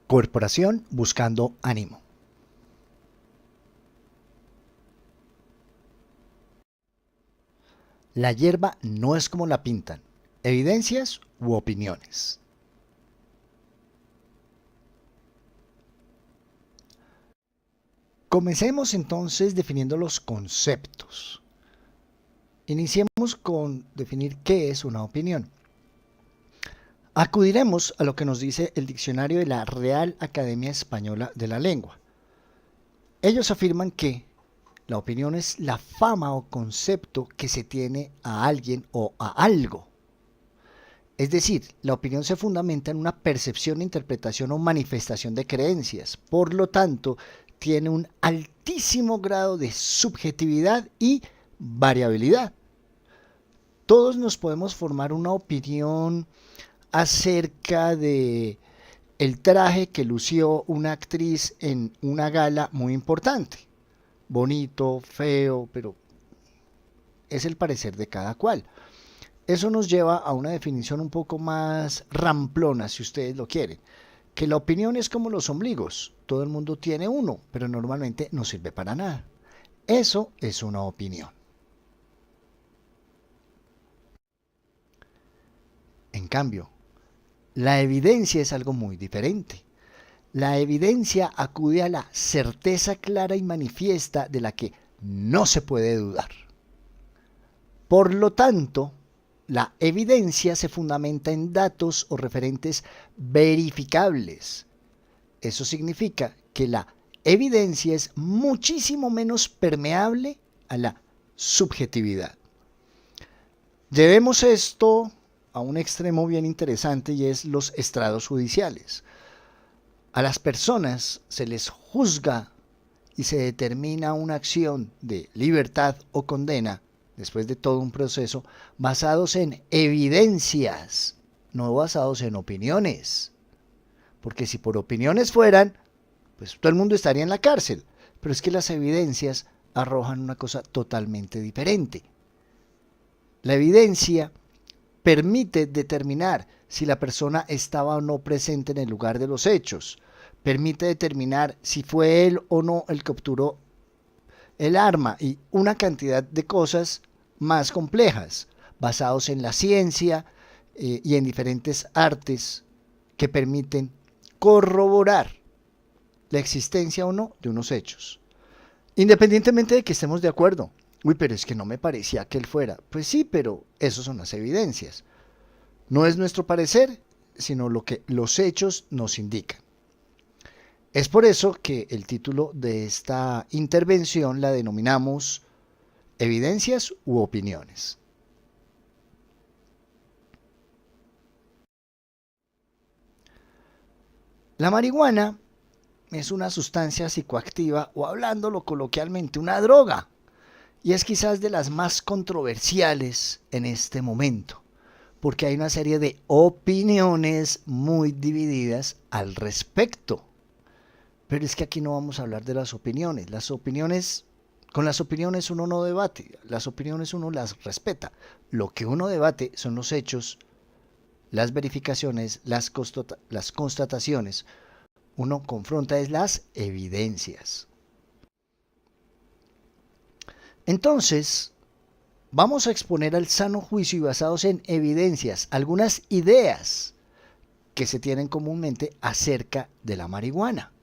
Corporación buscando ánimo. La hierba no es como la pintan, evidencias u opiniones. Comencemos entonces definiendo los conceptos. Iniciemos con definir qué es una opinión. Acudiremos a lo que nos dice el diccionario de la Real Academia Española de la Lengua. Ellos afirman que la opinión es la fama o concepto que se tiene a alguien o a algo. Es decir, la opinión se fundamenta en una percepción, interpretación o manifestación de creencias. Por lo tanto, tiene un altísimo grado de subjetividad y variabilidad. Todos nos podemos formar una opinión acerca de el traje que lució una actriz en una gala muy importante. Bonito, feo, pero es el parecer de cada cual. Eso nos lleva a una definición un poco más ramplona, si ustedes lo quieren, que la opinión es como los ombligos. Todo el mundo tiene uno, pero normalmente no sirve para nada. Eso es una opinión. En cambio, la evidencia es algo muy diferente. La evidencia acude a la certeza clara y manifiesta de la que no se puede dudar. Por lo tanto, la evidencia se fundamenta en datos o referentes verificables. Eso significa que la evidencia es muchísimo menos permeable a la subjetividad. Llevemos esto a un extremo bien interesante y es los estrados judiciales. A las personas se les juzga y se determina una acción de libertad o condena después de todo un proceso basados en evidencias, no basados en opiniones. Porque si por opiniones fueran, pues todo el mundo estaría en la cárcel. Pero es que las evidencias arrojan una cosa totalmente diferente. La evidencia permite determinar si la persona estaba o no presente en el lugar de los hechos. Permite determinar si fue él o no el que obturó el arma y una cantidad de cosas más complejas, basados en la ciencia y en diferentes artes que permiten corroborar la existencia o no de unos hechos. Independientemente de que estemos de acuerdo. Uy, pero es que no me parecía que él fuera. Pues sí, pero esas son las evidencias. No es nuestro parecer, sino lo que los hechos nos indican. Es por eso que el título de esta intervención la denominamos evidencias u opiniones. La marihuana es una sustancia psicoactiva o hablándolo coloquialmente, una droga. Y es quizás de las más controversiales en este momento, porque hay una serie de opiniones muy divididas al respecto. Pero es que aquí no vamos a hablar de las opiniones. Con las opiniones uno no debate, las opiniones uno las respeta. Lo que uno debate son los hechos, las verificaciones, las constataciones. Uno confronta es las evidencias. Entonces, vamos a exponer al sano juicio y basados en evidencias algunas ideas que se tienen comúnmente acerca de la marihuana.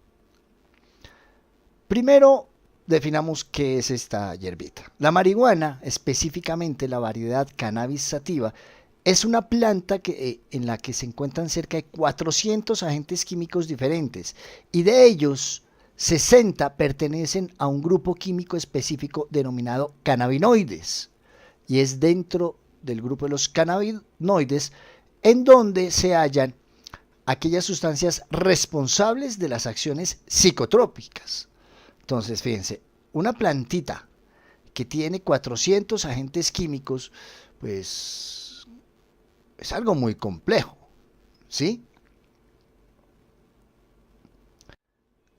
Primero, definamos qué es esta hierbita. La marihuana, específicamente la variedad Cannabis sativa, es una planta en la que se encuentran cerca de 400 agentes químicos diferentes y de ellos 60 pertenecen a un grupo químico específico denominado cannabinoides y es dentro del grupo de los cannabinoides en donde se hallan aquellas sustancias responsables de las acciones psicotrópicas. Entonces, fíjense, una plantita que tiene 400 agentes químicos, pues es algo muy complejo, ¿sí?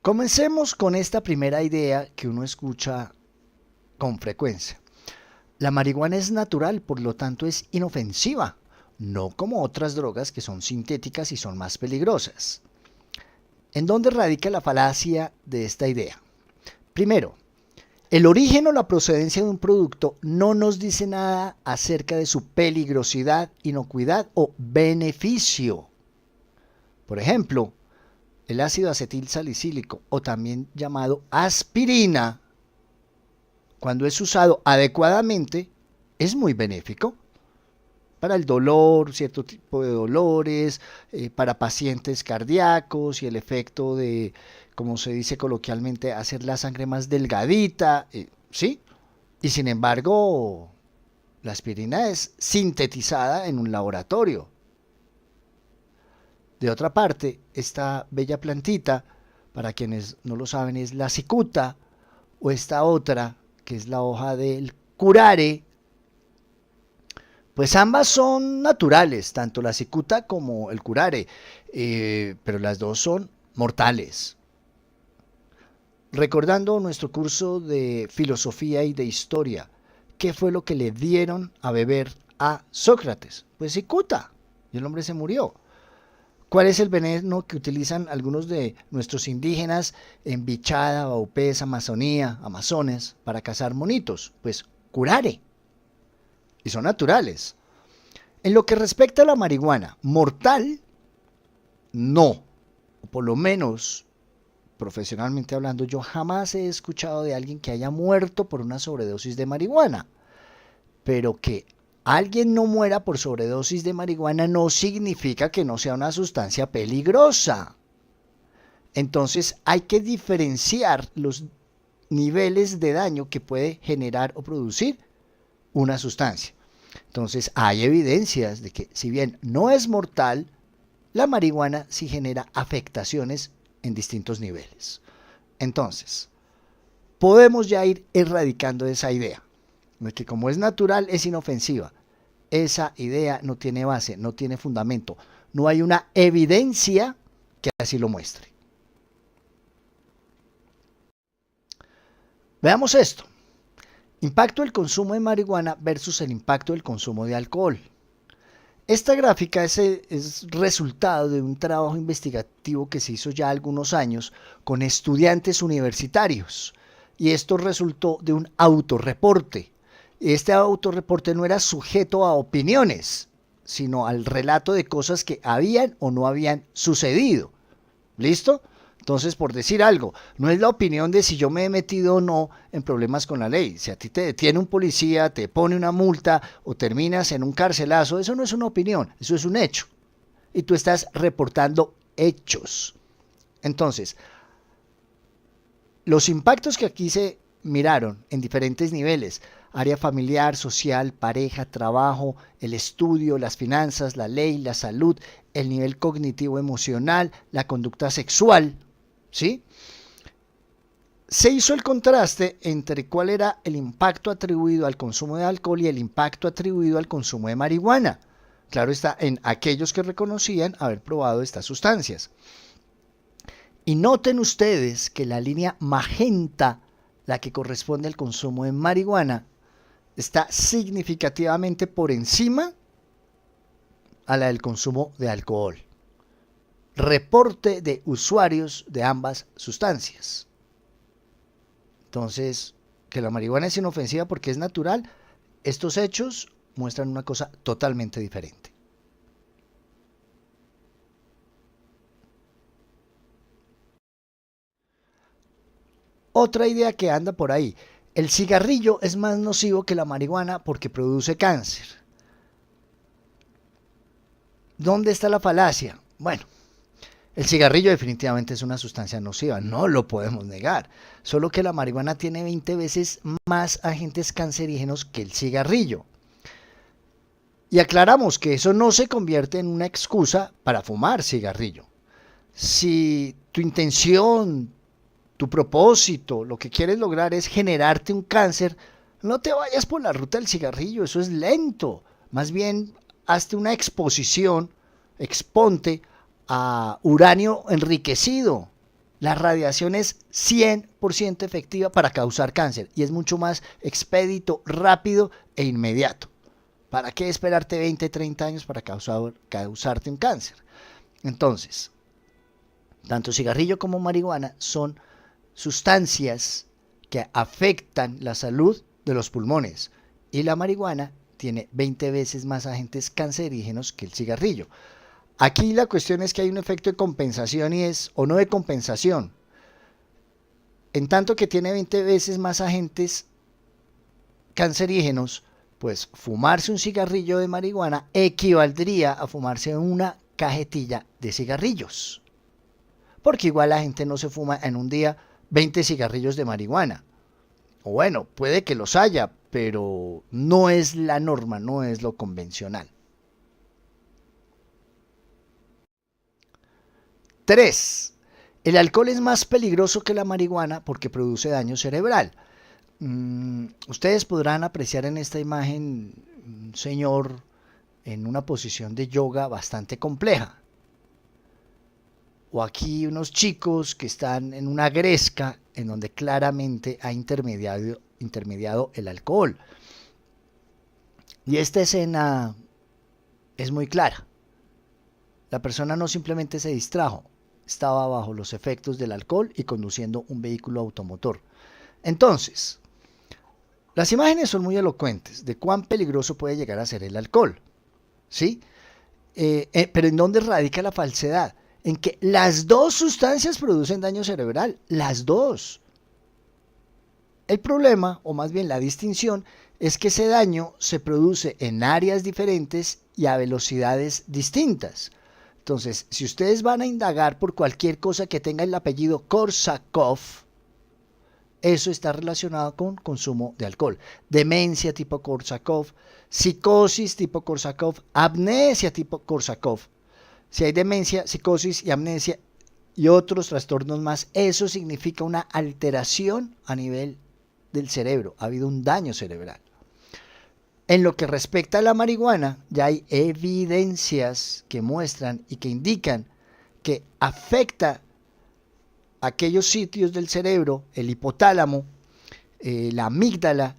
Comencemos con esta primera idea que uno escucha con frecuencia. La marihuana es natural, por lo tanto es inofensiva, no como otras drogas que son sintéticas y son más peligrosas. ¿En dónde radica la falacia de esta idea? Primero, el origen o la procedencia de un producto no nos dice nada acerca de su peligrosidad, inocuidad o beneficio. Por ejemplo, el ácido acetil salicílico, o también llamado aspirina, cuando es usado adecuadamente, es muy benéfico para el dolor, cierto tipo de dolores, para pacientes cardíacos y el efecto de, como se dice coloquialmente, hacer la sangre más delgadita, ¿sí? Y sin embargo, la aspirina es sintetizada en un laboratorio. De otra parte, esta bella plantita, para quienes no lo saben, es la cicuta, o esta otra, que es la hoja del curare. Pues ambas son naturales, tanto la cicuta como el curare, pero las dos son mortales. Recordando nuestro curso de filosofía y de historia, ¿qué fue lo que le dieron a beber a Sócrates? Pues cicuta, y el hombre se murió. ¿Cuál es el veneno que utilizan algunos de nuestros indígenas en Bichada, Baupés, Amazonía, Amazones, para cazar monitos? Pues curare. Y son naturales. En lo que respecta a la marihuana, mortal, no. O por lo menos, profesionalmente hablando, yo jamás he escuchado de alguien que haya muerto por una sobredosis de marihuana. Pero que alguien no muera por sobredosis de marihuana no significa que no sea una sustancia peligrosa. Entonces hay que diferenciar los niveles de daño que puede generar o producir una sustancia. Entonces hay evidencias de que si bien no es mortal, la marihuana sí genera afectaciones en distintos niveles. Entonces, podemos ya ir erradicando esa idea de que como es natural es inofensiva. Esa idea no tiene base, no tiene fundamento. No hay una evidencia que así lo muestre. Veamos esto. Impacto del consumo de marihuana versus el impacto del consumo de alcohol. Esta gráfica es resultado de un trabajo investigativo que se hizo ya algunos años con estudiantes universitarios. Y esto resultó de un autorreporte. Este autorreporte no era sujeto a opiniones, sino al relato de cosas que habían o no habían sucedido. ¿Listo? Entonces, por decir algo, no es la opinión de si yo me he metido o no en problemas con la ley. Si a ti te detiene un policía, te pone una multa o terminas en un carcelazo, eso no es una opinión, eso es un hecho. Y tú estás reportando hechos. Entonces, los impactos que aquí se miraron en diferentes niveles, área familiar, social, pareja, trabajo, el estudio, las finanzas, la ley, la salud, el nivel cognitivo emocional, la conducta sexual, ¿sí? Se hizo el contraste entre cuál era el impacto atribuido al consumo de alcohol y el impacto atribuido al consumo de marihuana. Claro está, en aquellos que reconocían haber probado estas sustancias. Y noten ustedes que la línea magenta, la que corresponde al consumo de marihuana, está significativamente por encima a la del consumo de alcohol. Reporte de usuarios de ambas sustancias. Entonces, que la marihuana es inofensiva porque es natural, estos hechos muestran una cosa totalmente diferente. Otra idea que anda por ahí, el cigarrillo es más nocivo que la marihuana porque produce cáncer. ¿Dónde está la falacia? Bueno, el cigarrillo definitivamente es una sustancia nociva, no lo podemos negar. Solo que la marihuana tiene 20 veces más agentes cancerígenos que el cigarrillo. Y aclaramos que eso no se convierte en una excusa para fumar cigarrillo. Si tu intención, tu propósito, lo que quieres lograr es generarte un cáncer, no te vayas por la ruta del cigarrillo, eso es lento. Más bien, hazte una exposición, exponte a uranio enriquecido. La radiación es 100% efectiva para causar cáncer y es mucho más expedito, rápido e inmediato. ¿Para qué esperarte 20, 30 años para causarte un cáncer? Entonces, Tanto cigarrillo como marihuana son sustancias que afectan la salud de los pulmones y la marihuana tiene 20 veces más agentes cancerígenos que el cigarrillo. Aquí la cuestión es que hay un efecto de compensación y es, o no de compensación, en tanto que tiene 20 veces más agentes cancerígenos, pues fumarse un cigarrillo de marihuana equivaldría a fumarse una cajetilla de cigarrillos. Porque igual la gente no se fuma en un día 20 cigarrillos de marihuana. O bueno, puede que los haya, pero no es la norma, no es lo convencional. 3. El alcohol es más peligroso que la marihuana porque produce daño cerebral. Ustedes podrán apreciar en esta imagen un señor en una posición de yoga bastante compleja. O aquí unos chicos que están en una gresca en donde claramente ha intermediado el alcohol. Y esta escena es muy clara. La persona no simplemente se distrajo, estaba bajo los efectos del alcohol y conduciendo un vehículo automotor. Entonces, las imágenes son muy elocuentes de cuán peligroso puede llegar a ser el alcohol, ¿sí? Pero ¿en dónde radica la falsedad? En que las dos sustancias producen daño cerebral, las dos. El problema, o más bien la distinción, es que ese daño se produce en áreas diferentes y a velocidades distintas. Entonces, si ustedes van a indagar por cualquier cosa que tenga el apellido Korsakoff, eso está relacionado con consumo de alcohol. Demencia tipo Korsakoff, psicosis tipo Korsakoff, amnesia tipo Korsakoff. Si hay demencia, psicosis y amnesia y otros trastornos más, eso significa una alteración a nivel del cerebro. Ha habido un daño cerebral. En lo que respecta a la marihuana, ya hay evidencias que muestran y que indican que afecta aquellos sitios del cerebro, el hipotálamo, la amígdala,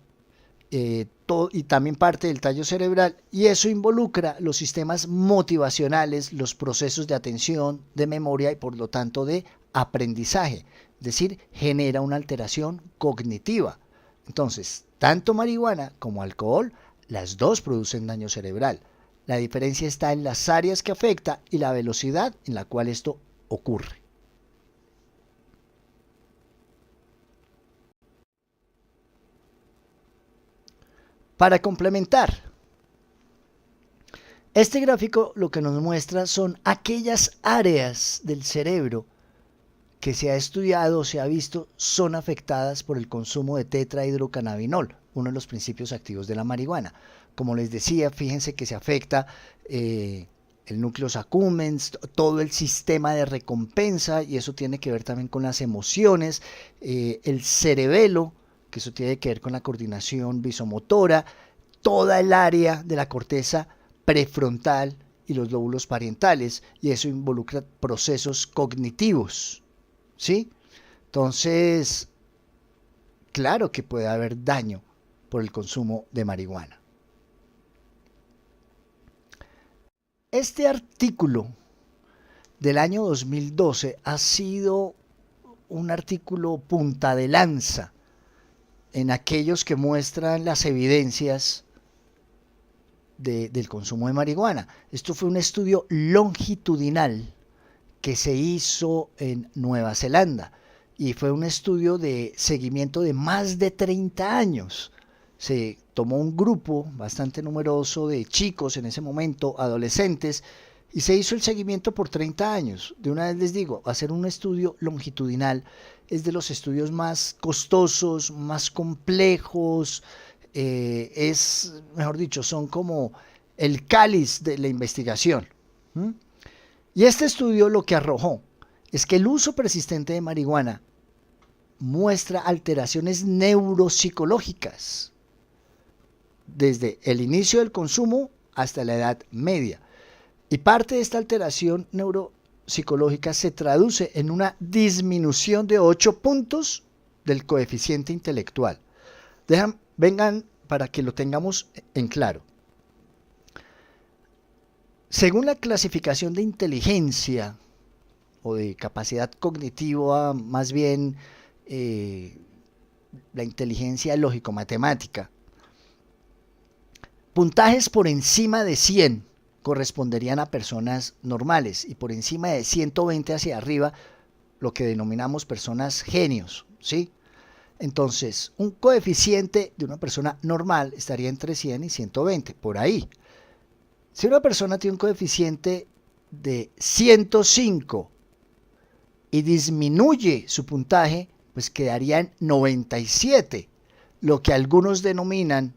y también parte del tallo cerebral, y eso involucra los sistemas motivacionales, los procesos de atención, de memoria y por lo tanto de aprendizaje, es decir, genera una alteración cognitiva. Entonces, tanto marihuana como alcohol, las dos producen daño cerebral. La diferencia está en las áreas que afecta y la velocidad en la cual esto ocurre. Para complementar, este gráfico lo que nos muestra son aquellas áreas del cerebro que se ha estudiado o se ha visto son afectadas por el consumo de tetrahidrocannabinol, uno de los principios activos de la marihuana. Como les decía, fíjense que se afecta el núcleo accumbens, todo el sistema de recompensa, y eso tiene que ver también con las emociones, el cerebelo, que eso tiene que ver con la coordinación visomotora, toda el área de la corteza prefrontal y los lóbulos parietales, y eso involucra procesos cognitivos, ¿sí? Entonces, claro que puede haber daño por el consumo de marihuana. Este artículo del año 2012 ha sido un artículo punta de lanza en aquellos que muestran las evidencias del consumo de marihuana. Esto fue un estudio longitudinal que se hizo en Nueva Zelanda y fue un estudio de seguimiento de más de 30 años. Se tomó un grupo bastante numeroso de chicos en ese momento, adolescentes, y se hizo el seguimiento por 30 años. De una vez les digo, hacer un estudio longitudinal es de los estudios más costosos, más complejos, mejor dicho, son como el cáliz de la investigación. Y este estudio lo que arrojó es que el uso persistente de marihuana muestra alteraciones neuropsicológicas desde el inicio del consumo hasta la edad media. Y parte de esta alteración neuropsicológica se traduce en una disminución de 8 puntos del coeficiente intelectual. Vengan para que lo tengamos en claro. Según la clasificación de inteligencia o de capacidad cognitiva, más bien la inteligencia lógico-matemática. Puntajes por encima de 100 corresponderían a personas normales y por encima de 120 hacia arriba lo que denominamos personas genios, ¿sí? Entonces, un coeficiente de una persona normal estaría entre 100 y 120, por ahí. Si una persona tiene un coeficiente de 105 y disminuye su puntaje, pues quedaría en 97, lo que algunos denominan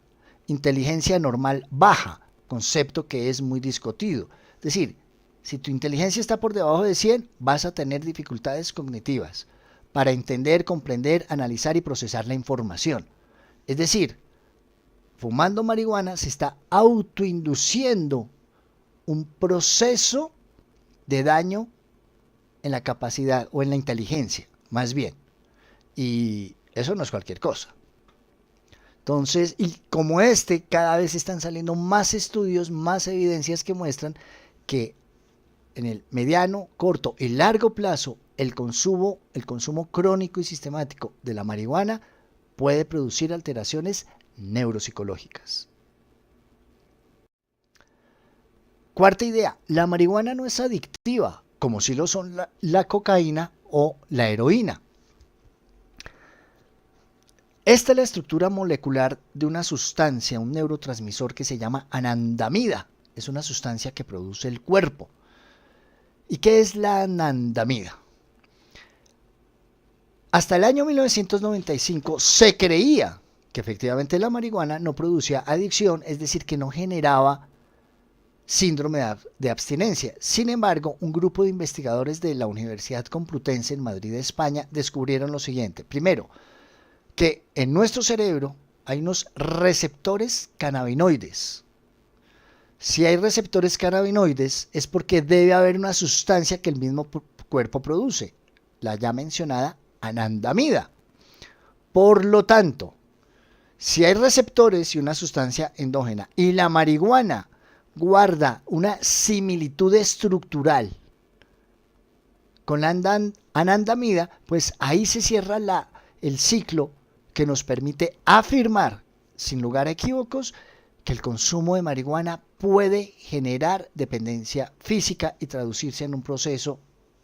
inteligencia normal baja, concepto que es muy discutido. Es decir, si tu inteligencia está por debajo de 100, vas a tener dificultades cognitivas para entender, comprender, analizar y procesar la información. Es decir, fumando marihuana se está autoinduciendo un proceso de daño en la capacidad o en la inteligencia, más bien. Y eso no es cualquier cosa. Entonces, y como cada vez están saliendo más estudios, más evidencias que muestran que en el mediano, corto y largo plazo el consumo crónico y sistemático de la marihuana puede producir alteraciones neuropsicológicas. Cuarta idea, la marihuana no es adictiva, como si lo son la cocaína o la heroína. Esta es la estructura molecular de una sustancia, un neurotransmisor que se llama anandamida. Es una sustancia que produce el cuerpo. ¿Y qué es la anandamida? Hasta el año 1995 se creía que efectivamente la marihuana no producía adicción, es decir, que no generaba síndrome de abstinencia. Sin embargo, un grupo de investigadores de la Universidad Complutense en Madrid, España, descubrieron lo siguiente. Primero, que en nuestro cerebro hay unos receptores cannabinoides. Si hay receptores cannabinoides es porque debe haber una sustancia que el mismo cuerpo produce, la ya mencionada anandamida. Por lo tanto, si hay receptores y una sustancia endógena y la marihuana guarda una similitud estructural con la anandamida, pues ahí se cierra el ciclo que nos permite afirmar, sin lugar a equívocos, que el consumo de marihuana puede generar dependencia física y traducirse en un proceso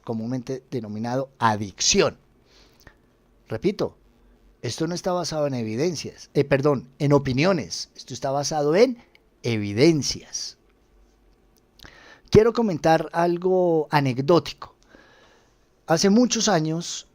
comúnmente denominado adicción. Repito, esto no está basado en evidencias, en opiniones, esto está basado en evidencias. Quiero comentar algo anecdótico. Hace muchos años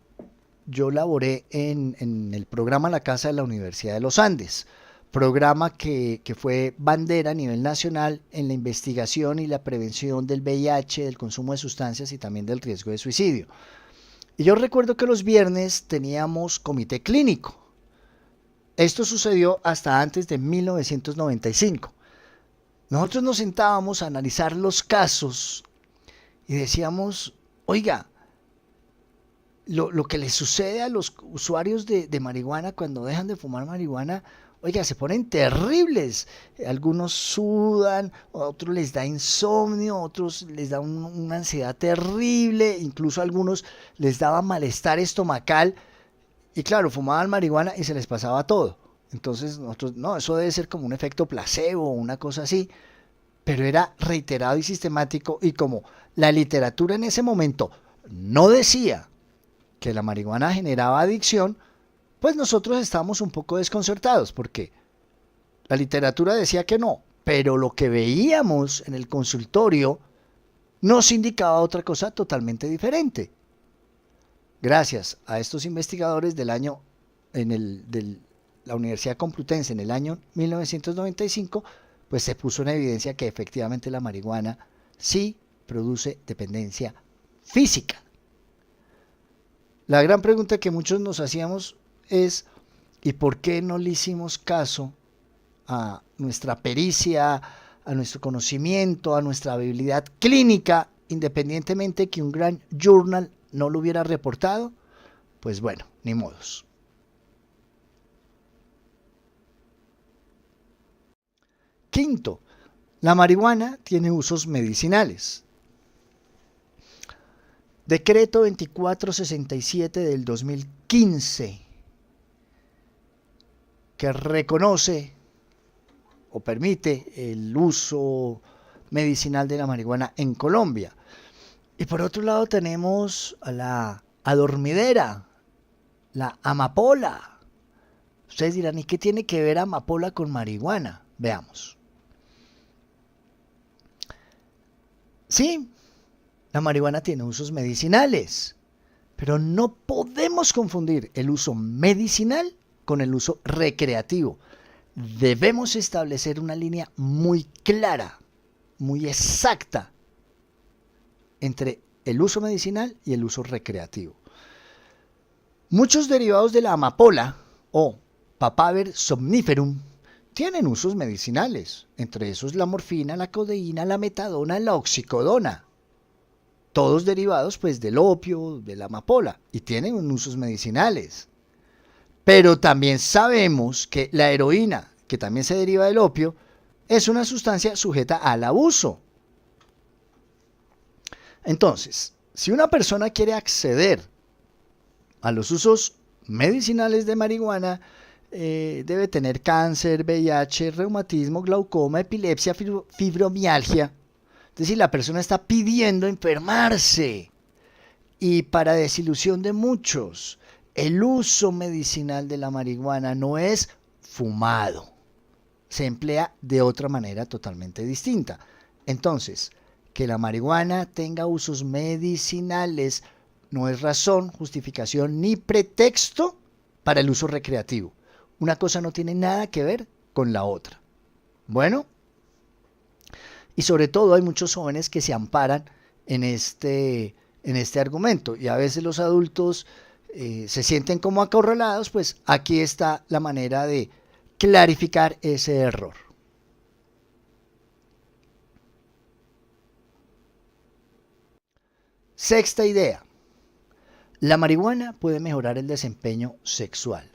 yo laboré en el programa La Casa de la Universidad de los Andes, programa que fue bandera a nivel nacional en la investigación y la prevención del VIH, del consumo de sustancias y también del riesgo de suicidio. Y yo recuerdo que los viernes teníamos comité clínico. Esto sucedió hasta antes de 1995. Nosotros nos sentábamos a analizar los casos y decíamos, oiga, lo que les sucede a los usuarios de marihuana cuando dejan de fumar marihuana, oiga, se ponen terribles. Algunos sudan, a otros les da insomnio, a otros les da una ansiedad terrible, incluso a algunos les daba malestar estomacal. Y claro, fumaban marihuana y se les pasaba todo. Entonces nosotros, no, eso debe ser como un efecto placebo o una cosa así. Pero era reiterado y sistemático, y como la literatura en ese momento no decía que la marihuana generaba adicción, pues nosotros estábamos un poco desconcertados porque la literatura decía que no, pero lo que veíamos en el consultorio nos indicaba otra cosa totalmente diferente. Gracias a estos investigadores de la Universidad Complutense en el año 1995, pues se puso en evidencia que efectivamente la marihuana sí produce dependencia física. La gran pregunta que muchos nos hacíamos es, ¿y por qué no le hicimos caso a nuestra pericia, a nuestro conocimiento, a nuestra habilidad clínica, independientemente que un gran journal no lo hubiera reportado? Pues bueno, ni modos. Quinto, la marihuana tiene usos medicinales. Decreto 2467 del 2015, que reconoce o permite el uso medicinal de la marihuana en Colombia. Y por otro lado tenemos a la adormidera, la amapola. Ustedes dirán, ¿y qué tiene que ver amapola con marihuana? Veamos. Sí, la marihuana tiene usos medicinales, pero no podemos confundir el uso medicinal con el uso recreativo. Debemos establecer una línea muy clara, muy exacta, entre el uso medicinal y el uso recreativo. Muchos derivados de la amapola o Papaver somniferum tienen usos medicinales, entre esos la morfina, la codeína, la metadona, la oxicodona, todos derivados pues del opio, de la amapola, y tienen usos medicinales. Pero también sabemos que la heroína, que también se deriva del opio, es una sustancia sujeta al abuso. Entonces, si una persona quiere acceder a los usos medicinales de marihuana, debe tener cáncer, VIH, reumatismo, glaucoma, epilepsia, fibromialgia. Es decir, la persona está pidiendo enfermarse. Y para desilusión de muchos, el uso medicinal de la marihuana no es fumado. Se emplea de otra manera totalmente distinta. Entonces, que la marihuana tenga usos medicinales no es razón, justificación ni pretexto para el uso recreativo. Una cosa no tiene nada que ver con la otra. Bueno, y sobre todo hay muchos jóvenes que se amparan en este argumento, y a veces los adultos se sienten como acorralados. Pues aquí está la manera de clarificar ese error. Sexta idea: la marihuana puede mejorar el desempeño sexual.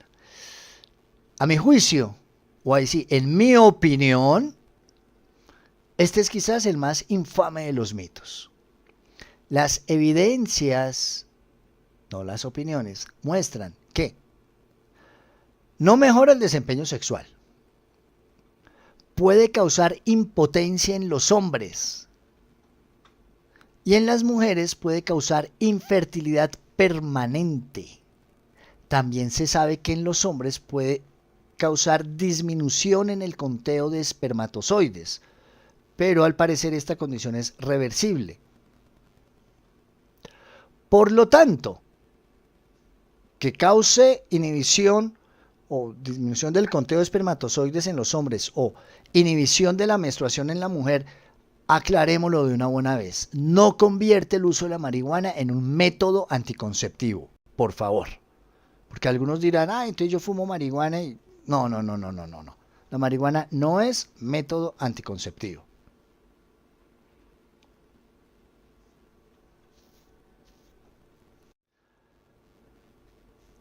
A mi juicio, o ahí sí, en mi opinión, este es quizás el más infame de los mitos. Las evidencias, no las opiniones, muestran que no mejora el desempeño sexual, puede causar impotencia en los hombres y en las mujeres puede causar infertilidad permanente. También se sabe que en los hombres puede causar disminución en el conteo de espermatozoides, pero al parecer esta condición es reversible. Por lo tanto, que cause inhibición o disminución del conteo de espermatozoides en los hombres o inhibición de la menstruación en la mujer, aclarémoslo de una buena vez, no convierte el uso de la marihuana en un método anticonceptivo, por favor. Porque algunos dirán, entonces yo fumo marihuana y... No. La marihuana no es método anticonceptivo.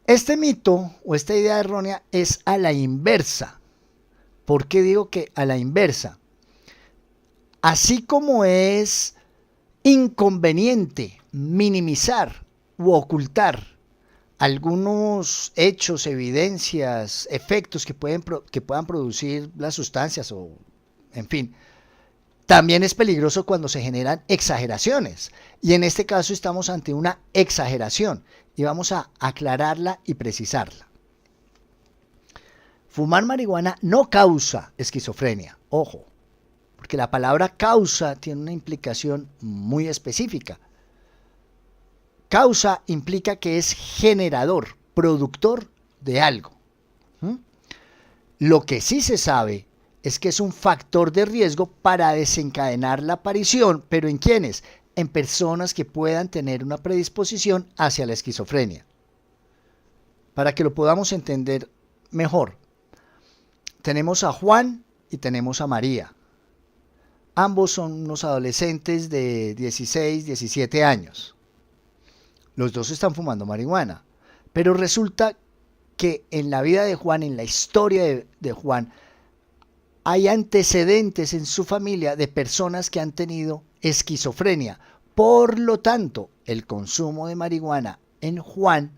Este mito o esta idea errónea es a la inversa. ¿Por qué digo que a la inversa? Así como es inconveniente minimizar u ocultar algunos hechos, evidencias, efectos que puedan producir las sustancias o, en fin, también es peligroso cuando se generan exageraciones. Y en este caso estamos ante una exageración y vamos a aclararla y precisarla. Fumar marihuana no causa esquizofrenia, ojo, porque la palabra causa tiene una implicación muy específica. Causa implica que es generador, productor de algo. Lo que sí se sabe es que es un factor de riesgo para desencadenar la aparición, pero ¿en quiénes? En personas que puedan tener una predisposición hacia la esquizofrenia. Para que lo podamos entender mejor, tenemos a Juan y tenemos a María. Ambos son unos adolescentes de 16, 17 años. Los dos están fumando marihuana, pero resulta que en la vida de Juan, en la historia de Juan, hay antecedentes en su familia de personas que han tenido esquizofrenia, Por lo tanto, el consumo de marihuana en Juan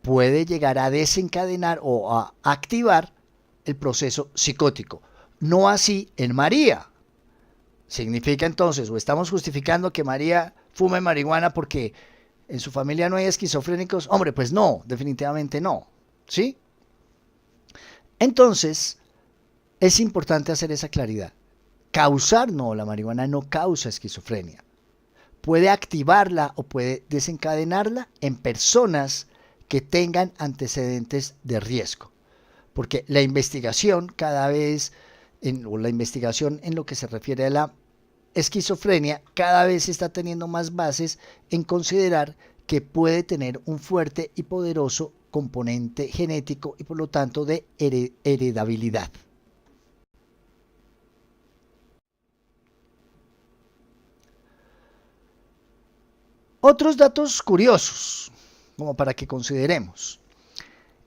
puede llegar a desencadenar o a activar el proceso psicótico. No así en María. Significa entonces, o estamos justificando que María fume marihuana porque en su familia no hay esquizofrénicos. Hombre, pues no, definitivamente no. ¿Sí? Entonces, es importante hacer esa claridad. Causar, no, la marihuana no causa esquizofrenia. Puede activarla o puede desencadenarla en personas que tengan antecedentes de riesgo. Porque la investigación cada vez, o la investigación en lo que se refiere a la esquizofrenia, cada vez está teniendo más bases en considerar que puede tener un fuerte y poderoso componente genético y por lo tanto de heredabilidad. Otros datos curiosos, como para que consideremos.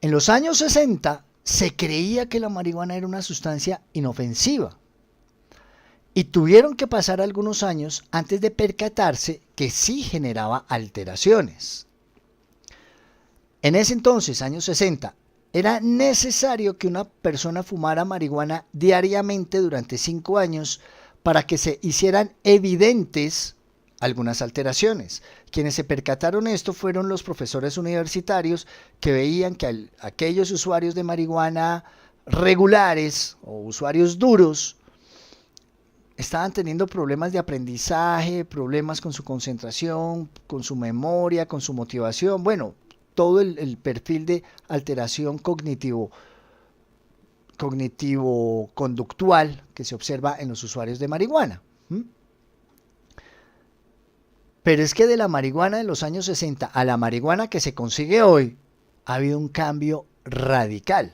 En los años 60 se creía que la marihuana era una sustancia inofensiva y tuvieron que pasar algunos años antes de percatarse que sí generaba alteraciones. En ese entonces, años 60, era necesario que una persona fumara marihuana diariamente durante 5 años para que se hicieran evidentes algunas alteraciones. Quienes se percataron esto fueron los profesores universitarios que veían que aquellos usuarios de marihuana regulares o usuarios duros estaban teniendo problemas de aprendizaje, problemas con su concentración, con su memoria, con su motivación, bueno, todo el perfil de alteración cognitivo-conductual que se observa en los usuarios de marihuana. Pero es que de la marihuana de los años 60 a la marihuana que se consigue hoy, ha habido un cambio radical.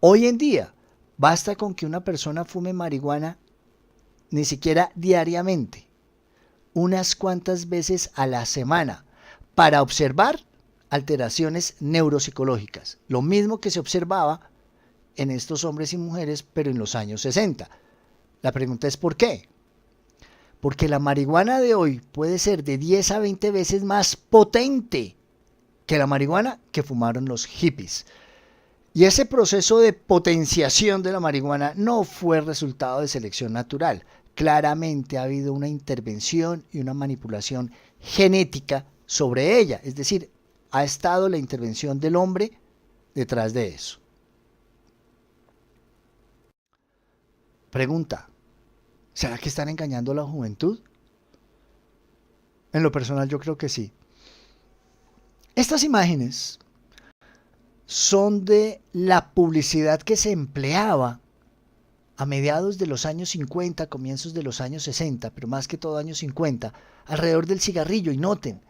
Hoy en día, basta con que una persona fume marihuana ni siquiera diariamente, unas cuantas veces a la semana, para observar alteraciones neuropsicológicas. Lo mismo que se observaba en estos hombres y mujeres, pero en los años 60. La pregunta es ¿por qué? Porque la marihuana de hoy puede ser de 10 a 20 veces más potente que la marihuana que fumaron los hippies. Y ese proceso de potenciación de la marihuana no fue resultado de selección natural. Claramente ha habido una intervención y una manipulación genética sobre ella. Es decir, ha estado la intervención del hombre detrás de eso. Pregunta. ¿Será que están engañando a la juventud? En lo personal yo creo que sí. Estas imágenes son de la publicidad que se empleaba a mediados de los años 50, comienzos de los años 60, pero más que todo años 50, alrededor del cigarrillo. Y noten,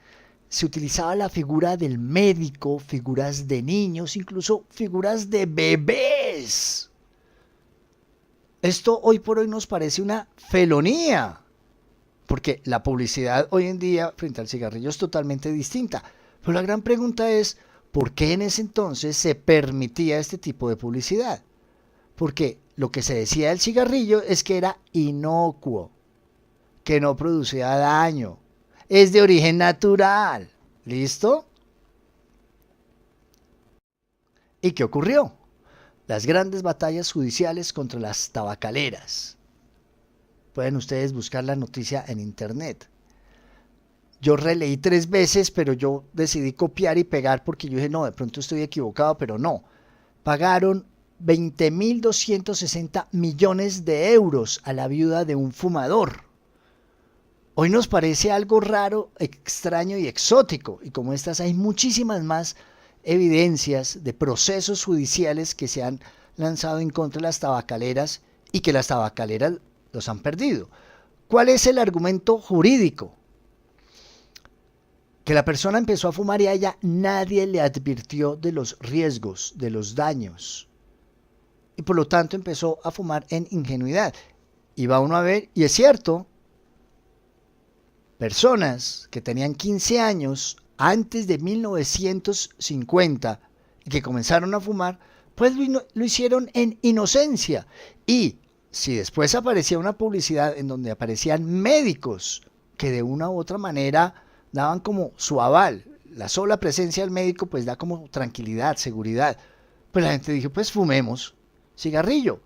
se utilizaba la figura del médico, figuras de niños, incluso figuras de bebés. Esto hoy por hoy nos parece una felonía, porque la publicidad hoy en día frente al cigarrillo es totalmente distinta. Pero la gran pregunta es, ¿por qué en ese entonces se permitía este tipo de publicidad? Porque lo que se decía del cigarrillo es que era inocuo, que no producía daño, es de origen natural. ¿Listo? ¿Y qué ocurrió? Las grandes batallas judiciales contra las tabacaleras. Pueden ustedes buscar la noticia en internet. Yo releí 3 veces, pero yo decidí copiar y pegar porque yo dije, no, de pronto estoy equivocado, pero no. Pagaron 20.260 millones de euros a la viuda de un fumador. Hoy nos parece algo raro, extraño y exótico, y como estas hay muchísimas más evidencias de procesos judiciales que se han lanzado en contra de las tabacaleras y que las tabacaleras los han perdido. ¿Cuál es el argumento jurídico? Que la persona empezó a fumar y a ella nadie le advirtió de los riesgos, de los daños. Y por lo tanto empezó a fumar en ingenuidad. Y va uno a ver, y es cierto, personas que tenían 15 años antes de 1950 y que comenzaron a fumar, pues lo hicieron en inocencia. Y si después aparecía una publicidad en donde aparecían médicos que de una u otra manera daban como su aval. La sola presencia del médico pues da como tranquilidad, seguridad. Pues la gente dijo, pues fumemos cigarrillo.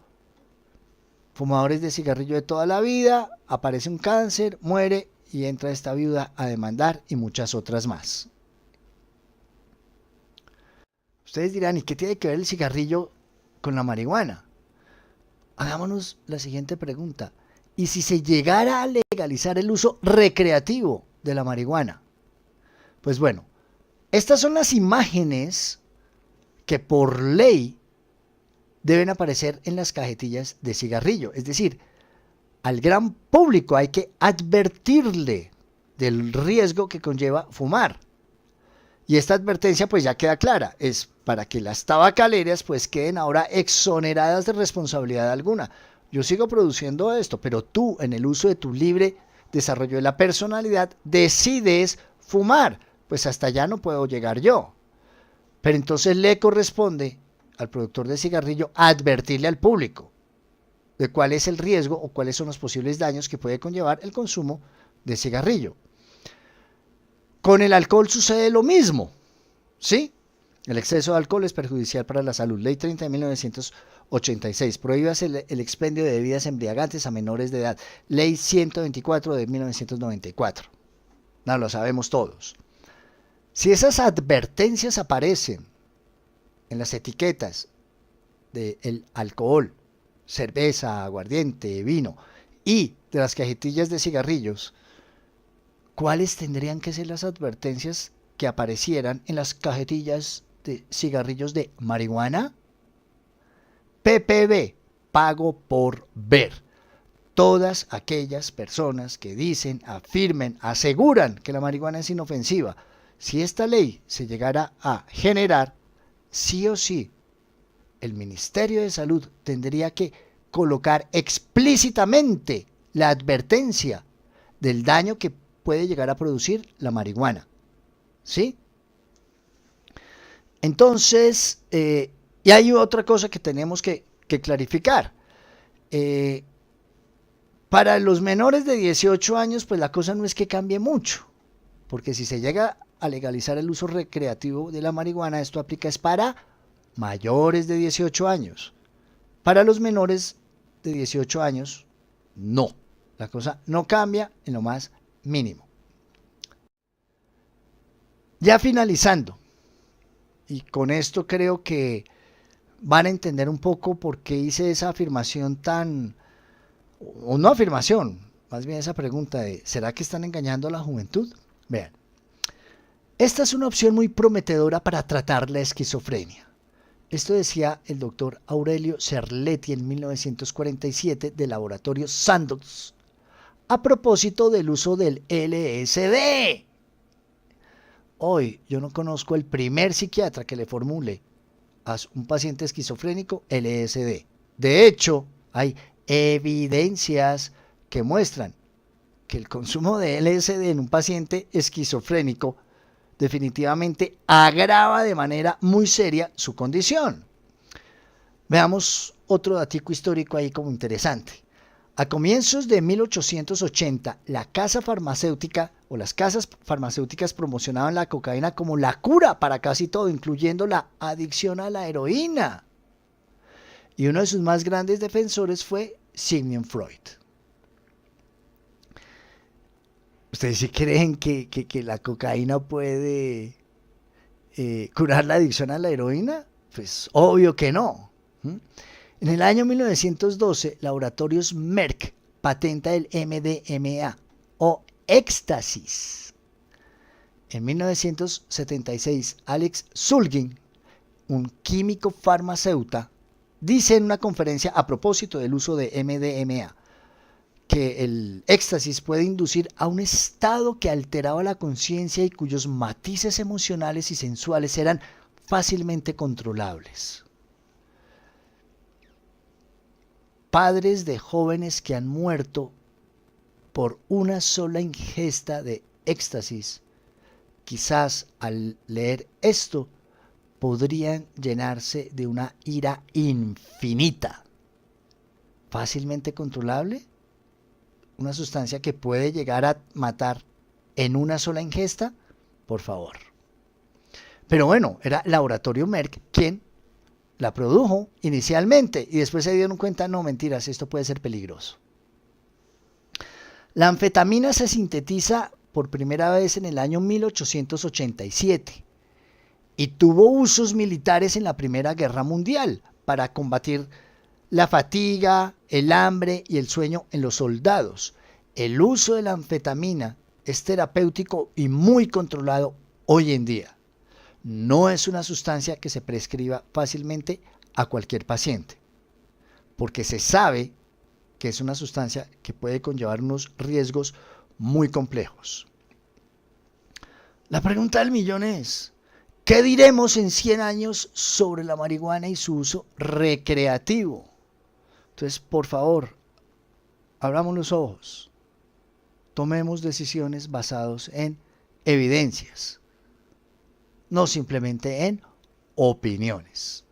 Fumadores de cigarrillo de toda la vida, aparece un cáncer, muere y entra esta viuda a demandar y muchas otras más. Ustedes dirán, ¿y qué tiene que ver el cigarrillo con la marihuana? Hagámonos la siguiente pregunta. ¿Y si se llegara a legalizar el uso recreativo de la marihuana? Pues bueno, estas son las imágenes que por ley deben aparecer en las cajetillas de cigarrillo. Es decir, al gran público hay que advertirle del riesgo que conlleva fumar. Y esta advertencia pues ya queda clara, es para que las tabacaleras pues queden ahora exoneradas de responsabilidad alguna. Yo sigo produciendo esto, pero tú en el uso de tu libre desarrollo de la personalidad decides fumar. Pues hasta allá no puedo llegar yo. Pero entonces le corresponde al productor de cigarrillo advertirle al público de cuál es el riesgo o cuáles son los posibles daños que puede conllevar el consumo de cigarrillo. Con el alcohol sucede lo mismo, ¿sí? El exceso de alcohol es perjudicial para la salud. Ley 30 de 1986. Prohíbase el expendio de bebidas embriagantes a menores de edad. Ley 124 de 1994. No, lo sabemos todos. Si esas advertencias aparecen en las etiquetas del alcohol, cerveza, aguardiente, vino y de las cajetillas de cigarrillos, ¿cuáles tendrían que ser las advertencias que aparecieran en las cajetillas de cigarrillos de marihuana? PPV, pago por ver. Todas aquellas personas que dicen, afirmen, aseguran que la marihuana es inofensiva, si esta ley se llegara a generar, sí o sí, el Ministerio de Salud tendría que colocar explícitamente la advertencia del daño que puede llegar a producir la marihuana. ¿Sí? Entonces, y hay otra cosa que tenemos que clarificar. Para los menores de 18 años, pues la cosa no es que cambie mucho, porque si se llega a legalizar el uso recreativo de la marihuana, esto aplica es para mayores de 18 años. Para los menores de 18 años, no. La cosa no cambia en lo más mínimo. Ya finalizando, y con esto creo que van a entender un poco por qué hice esa afirmación tan, o no afirmación, más bien esa pregunta de ¿será que están engañando a la juventud? Vean, esta es una opción muy prometedora para tratar la esquizofrenia. Esto decía el doctor Aurelio Cerletti en 1947 del laboratorio Sandoz a propósito del uso del LSD. Hoy yo no conozco el primer psiquiatra que le formule a un paciente esquizofrénico LSD. De hecho, hay evidencias que muestran que el consumo de LSD en un paciente esquizofrénico definitivamente agrava de manera muy seria su condición. Veamos otro datico histórico ahí como interesante. A comienzos de 1880, la casa farmacéutica o las casas farmacéuticas promocionaban la cocaína como la cura para casi todo, incluyendo la adicción a la heroína. Y uno de sus más grandes defensores fue Sigmund Freud. ¿Ustedes sí creen que la cocaína puede curar la adicción a la heroína? Pues obvio que no. En el año 1912, Laboratorios Merck patenta el MDMA o éxtasis. En 1976, Alex Shulgin, un químico farmacéutico, dice en una conferencia a propósito del uso de MDMA que el éxtasis puede inducir a un estado que alteraba la conciencia y cuyos matices emocionales y sensuales eran fácilmente controlables. Padres de jóvenes que han muerto por una sola ingesta de éxtasis, quizás al leer esto podrían llenarse de una ira infinita. ¿Fácilmente controlable? una sustancia que puede llegar a matar en una sola ingesta, por favor. Pero bueno, era Laboratorio Merck quien la produjo inicialmente y después se dieron cuenta, no, mentiras, esto puede ser peligroso. La anfetamina se sintetiza por primera vez en el año 1887 y tuvo usos militares en la Primera Guerra Mundial para combatir la fatiga, el hambre y el sueño en los soldados. El uso de la anfetamina es terapéutico y muy controlado hoy en día. No es una sustancia que se prescriba fácilmente a cualquier paciente, porque se sabe que es una sustancia que puede conllevar unos riesgos muy complejos. La pregunta del millón es, ¿qué diremos en 100 años sobre la marihuana y su uso recreativo? Entonces, por favor, abramos los ojos, tomemos decisiones basadas en evidencias, no simplemente en opiniones.